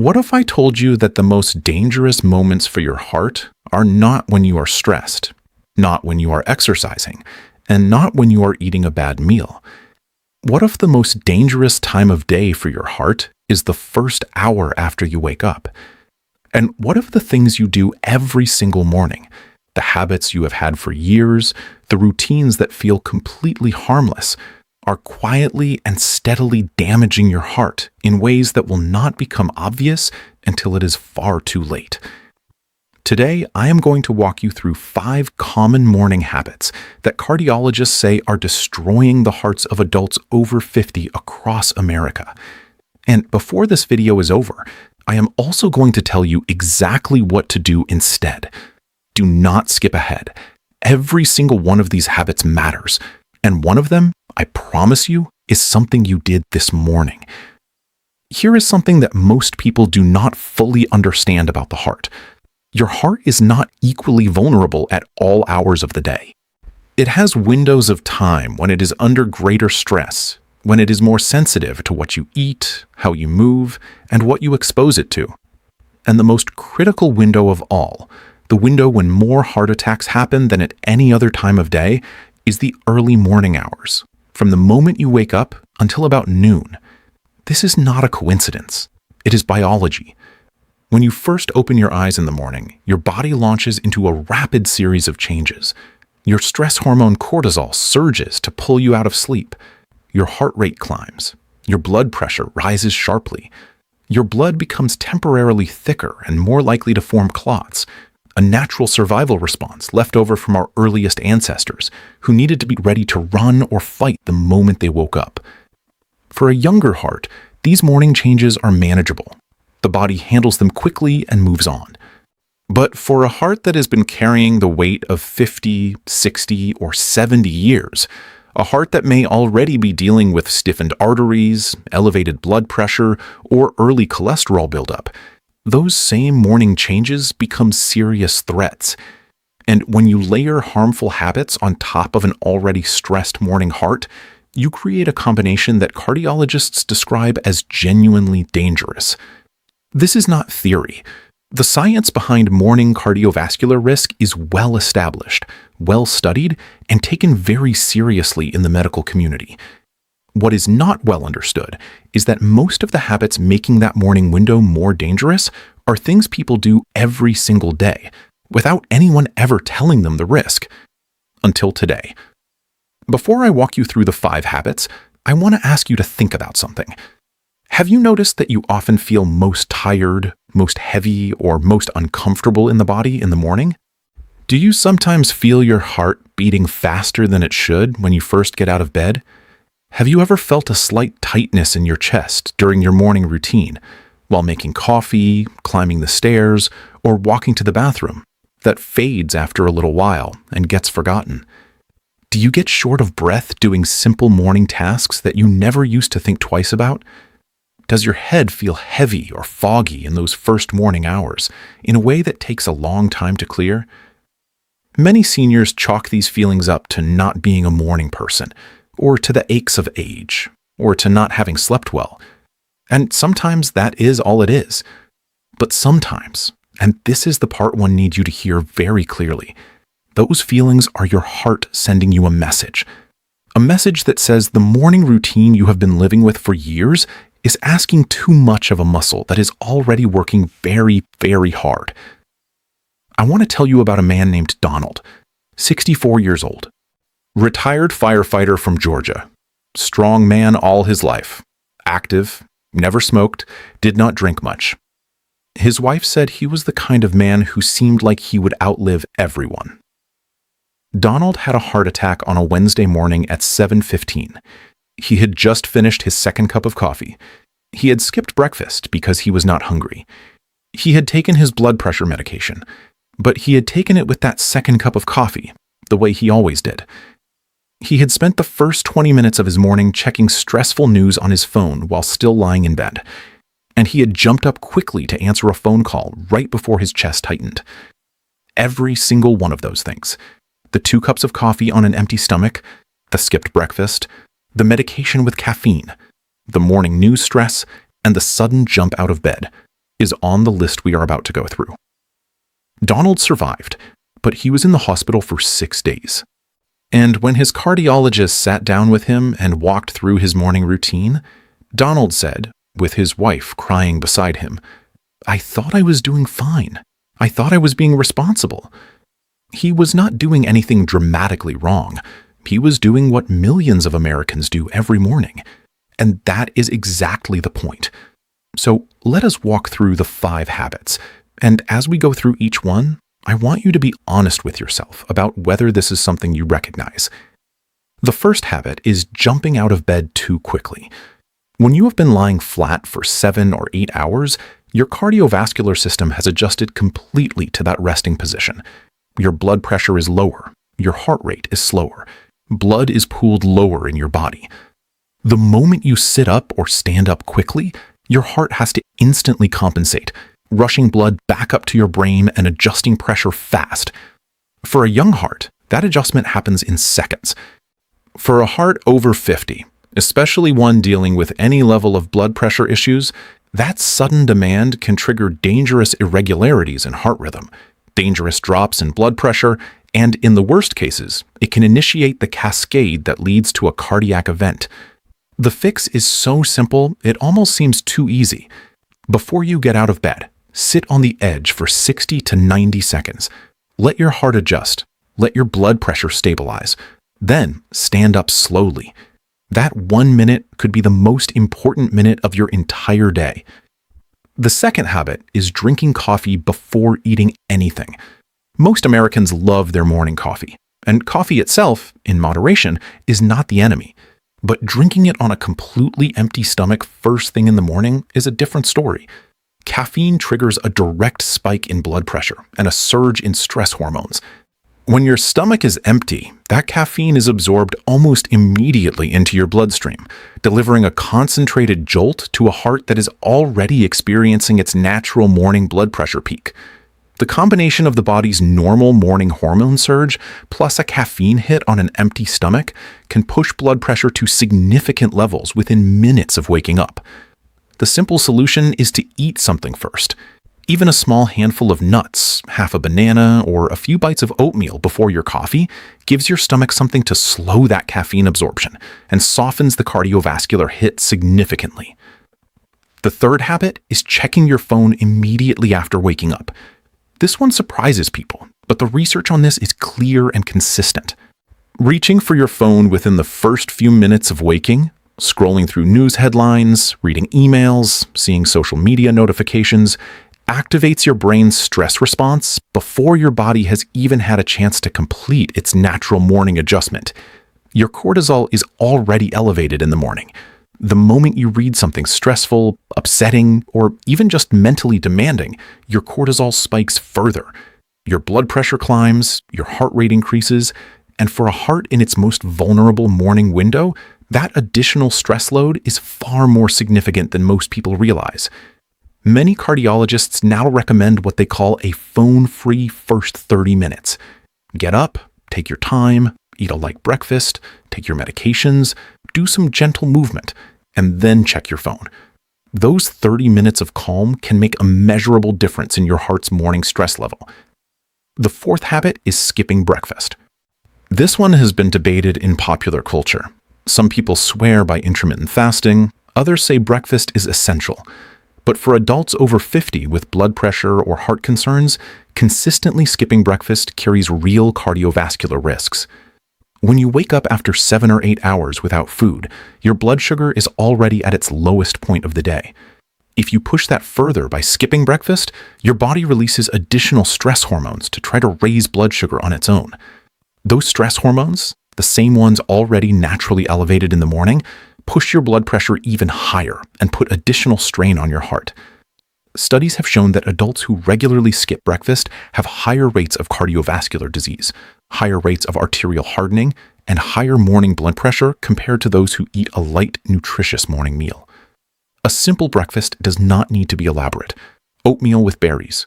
What if I told you that the most dangerous moments for your heart are not when you are stressed, not when you are exercising, and not when you are eating a bad meal? What if the most dangerous time of day for your heart is the first hour after you wake up? And what if the things you do every single morning, the habits you have had for years, the routines that feel completely harmless, are quietly and steadily damaging your heart in ways that will not become obvious until it is far too late? Today, I am going to walk you through 5 common morning habits that cardiologists say are destroying the hearts of adults over 50 across America. And before this video is over, I am also going to tell you exactly what to do instead. Do not skip ahead. Every single one of these habits matters, and one of them, I promise you, is something you did this morning. Here is something that most people do not fully understand about the heart. Your heart is not equally vulnerable at all hours of the day. It has windows of time when it is under greater stress, when it is more sensitive to what you eat, how you move, and what you expose it to. And the most critical window of all, the window when more heart attacks happen than at any other time of day, is the early morning hours, from the moment you wake up until about noon. This is not a coincidence. It is biology. When you first open your eyes in the morning, your body launches into a rapid series of changes. Your stress hormone cortisol surges to pull you out of sleep. Your heart rate climbs. Your blood pressure rises sharply. Your blood becomes temporarily thicker and more likely to form clots, a natural survival response left over from our earliest ancestors who needed to be ready to run or fight the moment they woke up. For a younger heart, these morning changes are manageable. The body handles them quickly and moves on. But for a heart that has been carrying the weight of 50, 60, or 70 years, a heart that may already be dealing with stiffened arteries, elevated blood pressure, or early cholesterol buildup, those same morning changes become serious threats. And when you layer harmful habits on top of an already stressed morning heart, you create a combination that cardiologists describe as genuinely dangerous. This is not theory. The science behind morning cardiovascular risk is well established, well studied, and taken very seriously in the medical community. What is not well understood is that most of the habits making that morning window more dangerous are things people do every single day, without anyone ever telling them the risk. Until today. Before I walk you through the 5 habits, I want to ask you to think about something. Have you noticed that you often feel most tired, most heavy, or most uncomfortable in the body in the morning? Do you sometimes feel your heart beating faster than it should when you first get out of bed? Have you ever felt a slight tightness in your chest during your morning routine, while making coffee, climbing the stairs, or walking to the bathroom, that fades after a little while and gets forgotten? Do you get short of breath doing simple morning tasks that you never used to think twice about? Does your head feel heavy or foggy in those first morning hours, in a way that takes a long time to clear? Many seniors chalk these feelings up to not being a morning person, or to the aches of age, or to not having slept well. And sometimes that is all it is. But sometimes, and this is the part one needs you to hear very clearly, those feelings are your heart sending you a message. A message that says the morning routine you have been living with for years is asking too much of a muscle that is already working very, very hard. I want to tell you about a man named Donald, 64 years old. Retired firefighter from Georgia. Strong man all his life. Active, never smoked, did not drink much. His wife said he was the kind of man who seemed like he would outlive everyone. Donald had a heart attack on a Wednesday morning at 7:15. He had just finished his second cup of coffee. He had skipped breakfast because he was not hungry. He had taken his blood pressure medication, but he had taken it with that second cup of coffee, the way he always did. He had spent the first 20 minutes of his morning checking stressful news on his phone while still lying in bed, and he had jumped up quickly to answer a phone call right before his chest tightened. Every single one of those things, the 2 cups of coffee on an empty stomach, the skipped breakfast, the medication with caffeine, the morning news stress, and the sudden jump out of bed, is on the list we are about to go through. Donald survived, but he was in the hospital for 6 days. And when his cardiologist sat down with him and walked through his morning routine, Donald said, with his wife crying beside him, "I thought I was doing fine. I thought I was being responsible." He was not doing anything dramatically wrong. He was doing what millions of Americans do every morning. And that is exactly the point. So let us walk through the 5 habits. And as we go through each one, I want you to be honest with yourself about whether this is something you recognize. The first habit is jumping out of bed too quickly. When you have been lying flat for 7 or 8 hours, your cardiovascular system has adjusted completely to that resting position. Your blood pressure is lower. Your heart rate is slower. Blood is pooled lower in your body. The moment you sit up or stand up quickly, your heart has to instantly compensate, rushing blood back up to your brain and adjusting pressure fast. For a young heart, that adjustment happens in seconds. For a heart over 50, especially one dealing with any level of blood pressure issues, that sudden demand can trigger dangerous irregularities in heart rhythm, dangerous drops in blood pressure, and in the worst cases, it can initiate the cascade that leads to a cardiac event. The fix is so simple, it almost seems too easy. Before you get out of bed, sit on the edge for 60 to 90 seconds. Let your heart adjust. Let your blood pressure stabilize. Then stand up slowly. That 1 minute could be the most important minute of your entire day. The second habit is drinking coffee before eating anything. Most Americans love their morning coffee, and coffee itself, in moderation, is not the enemy. But drinking it on a completely empty stomach first thing in the morning is a different story. Caffeine triggers a direct spike in blood pressure and a surge in stress hormones. When your stomach is empty, that caffeine is absorbed almost immediately into your bloodstream, delivering a concentrated jolt to a heart that is already experiencing its natural morning blood pressure peak. The combination of the body's normal morning hormone surge plus a caffeine hit on an empty stomach can push blood pressure to significant levels within minutes of waking up. The simple solution is to eat something first. Even a small handful of nuts, half a banana, or a few bites of oatmeal before your coffee gives your stomach something to slow that caffeine absorption and softens the cardiovascular hit significantly. The third habit is checking your phone immediately after waking up. This one surprises people, but the research on this is clear and consistent. Reaching for your phone within the first few minutes of waking, scrolling through news headlines, reading emails, seeing social media notifications, activates your brain's stress response before your body has even had a chance to complete its natural morning adjustment. Your cortisol is already elevated in the morning. The moment you read something stressful, upsetting, or even just mentally demanding, your cortisol spikes further. Your blood pressure climbs, your heart rate increases, and for a heart in its most vulnerable morning window, that additional stress load is far more significant than most people realize. Many cardiologists now recommend what they call a phone-free first 30 minutes. Get up, take your time, eat a light breakfast, take your medications, do some gentle movement, and then check your phone. Those 30 minutes of calm can make a measurable difference in your heart's morning stress level. The fourth habit is skipping breakfast. This one has been debated in popular culture. Some people swear by intermittent fasting, others say breakfast is essential. But for adults over 50 with blood pressure or heart concerns, consistently skipping breakfast carries real cardiovascular risks. When you wake up after 7 or 8 hours without food, your blood sugar is already at its lowest point of the day. If you push that further by skipping breakfast, your body releases additional stress hormones to try to raise blood sugar on its own. Those stress hormones, the same ones already naturally elevated in the morning, push your blood pressure even higher and put additional strain on your heart. Studies have shown that adults who regularly skip breakfast have higher rates of cardiovascular disease, higher rates of arterial hardening, and higher morning blood pressure compared to those who eat a light, nutritious morning meal. A simple breakfast does not need to be elaborate. Oatmeal with berries,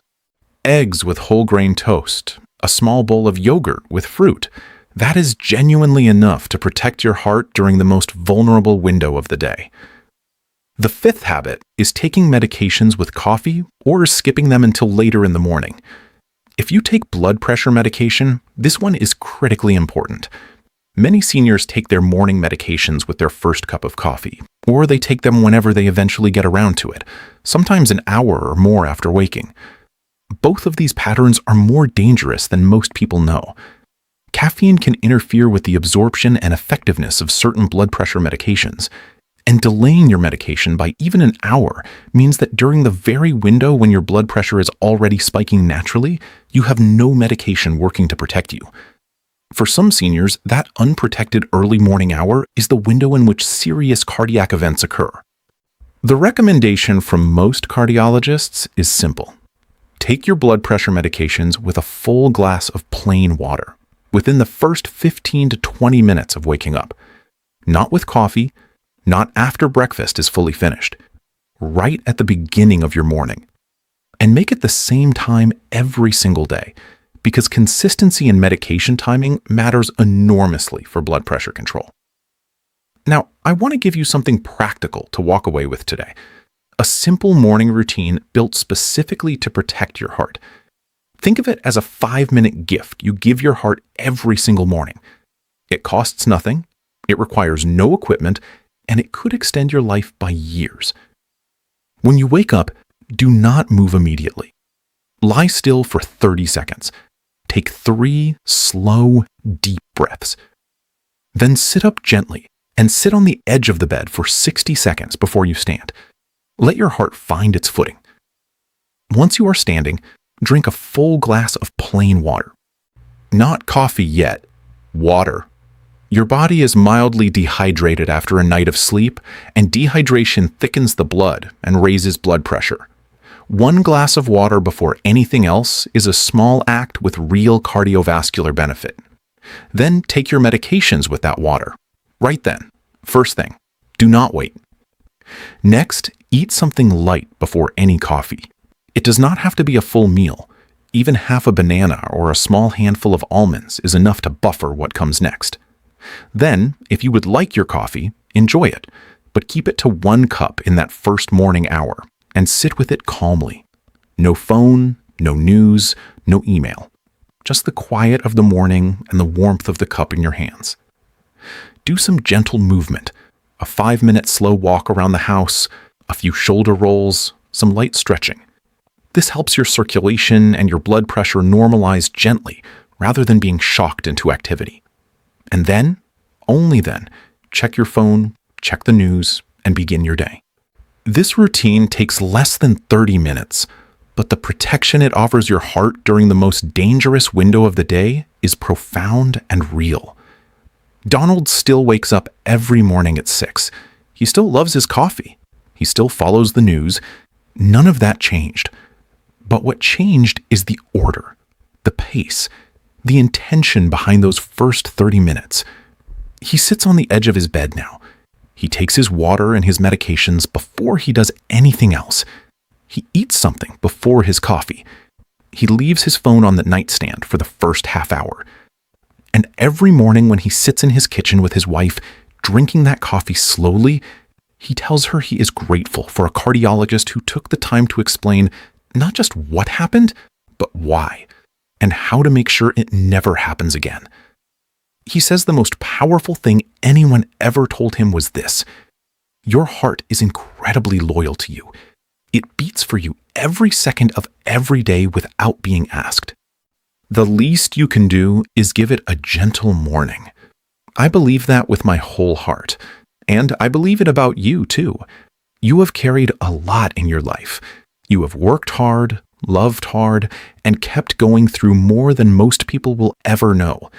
eggs with whole grain toast, a small bowl of yogurt with fruit. That is genuinely enough to protect your heart during the most vulnerable window of the day. The fifth habit is taking medications with coffee or skipping them until later in the morning. If you take blood pressure medication, this one is critically important. Many seniors take their morning medications with their first cup of coffee, or they take them whenever they eventually get around to it, sometimes an hour or more after waking. Both of these patterns are more dangerous than most people know. Caffeine can interfere with the absorption and effectiveness of certain blood pressure medications, and delaying your medication by even an hour means that during the very window when your blood pressure is already spiking naturally, you have no medication working to protect you. For some seniors, that unprotected early morning hour is the window in which serious cardiac events occur. The recommendation from most cardiologists is simple. Take your blood pressure medications with a full glass of plain water within the first 15 to 20 minutes of waking up. Not with coffee, not after breakfast is fully finished. Right at the beginning of your morning. And make it the same time every single day, because consistency in medication timing matters enormously for blood pressure control. Now, I want to give you something practical to walk away with today. A simple morning routine built specifically to protect your heart. Think of it as a 5-minute gift you give your heart every single morning. It costs nothing, it requires no equipment, and it could extend your life by years. When you wake up, do not move immediately. Lie still for 30 seconds. Take 3 slow, deep breaths. Then sit up gently and sit on the edge of the bed for 60 seconds before you stand. Let your heart find its footing. Once you are standing, drink a full glass of plain water. Not coffee yet, water. Your body is mildly dehydrated after a night of sleep, and dehydration thickens the blood and raises blood pressure. 1 glass of water before anything else is a small act with real cardiovascular benefit. Then take your medications with that water. Right then, first thing, do not wait. Next, eat something light before any coffee. It does not have to be a full meal. Even half a banana or a small handful of almonds is enough to buffer what comes next. Then, if you would like your coffee, enjoy it, but keep it to 1 cup in that first morning hour and sit with it calmly. No phone, no news, no email. Just the quiet of the morning and the warmth of the cup in your hands. Do some gentle movement, a 5-minute slow walk around the house, a few shoulder rolls, some light stretching. This helps your circulation and your blood pressure normalize gently rather than being shocked into activity. And then, only then, check your phone, check the news, and begin your day. This routine takes less than 30 minutes, but the protection it offers your heart during the most dangerous window of the day is profound and real. Donald still wakes up every morning at 6. He still loves his coffee. He still follows the news. None of that changed. But what changed is the order, the pace, the intention behind those first 30 minutes. He sits on the edge of his bed now. He takes his water and his medications before he does anything else. He eats something before his coffee. He leaves his phone on the nightstand for the first half hour. And every morning when he sits in his kitchen with his wife, drinking that coffee slowly, he tells her he is grateful for a cardiologist who took the time to explain not just what happened, but why, and how to make sure it never happens again. He says the most powerful thing anyone ever told him was this: your heart is incredibly loyal to you. It beats for you every second of every day without being asked. The least you can do is give it a gentle morning. I believe that with my whole heart, and I believe it about you too. You have carried a lot in your life. You have worked hard, loved hard, and kept going through more than most people will ever know.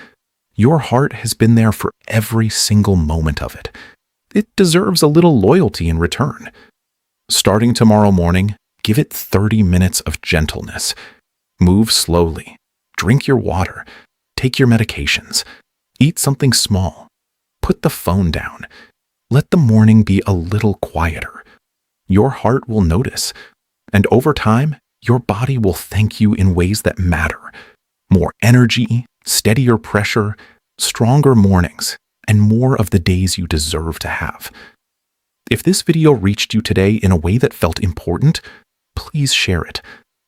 Your heart has been there for every single moment of it. It deserves a little loyalty in return. Starting tomorrow morning, give it 30 minutes of gentleness. Move slowly. Drink your water. Take your medications. Eat something small. Put the phone down. Let the morning be a little quieter. Your heart will notice. And over time, your body will thank you in ways that matter. More energy, steadier pressure, stronger mornings, and more of the days you deserve to have. If this video reached you today in a way that felt important, please share it.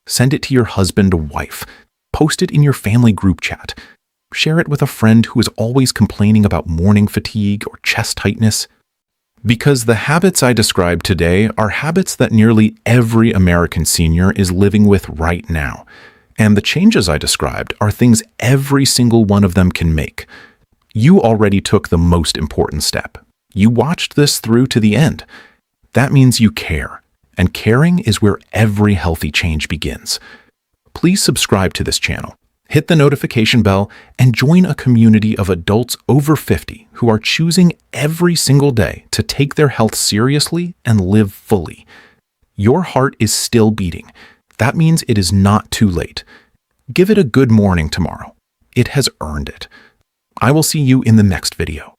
Send it to your husband or wife. Post it in your family group chat. Share it with a friend who is always complaining about morning fatigue or chest tightness. Because the habits I described today are habits that nearly every American senior is living with right now. And the changes I described are things every single one of them can make. You already took the most important step. You watched this through to the end. That means you care. And caring is where every healthy change begins. Please subscribe to this channel, hit the notification bell, and join a community of adults over 50 who are choosing every single day to take their health seriously and live fully. Your heart is still beating. That means it is not too late. Give it a good morning tomorrow. It has earned it. I will see you in the next video.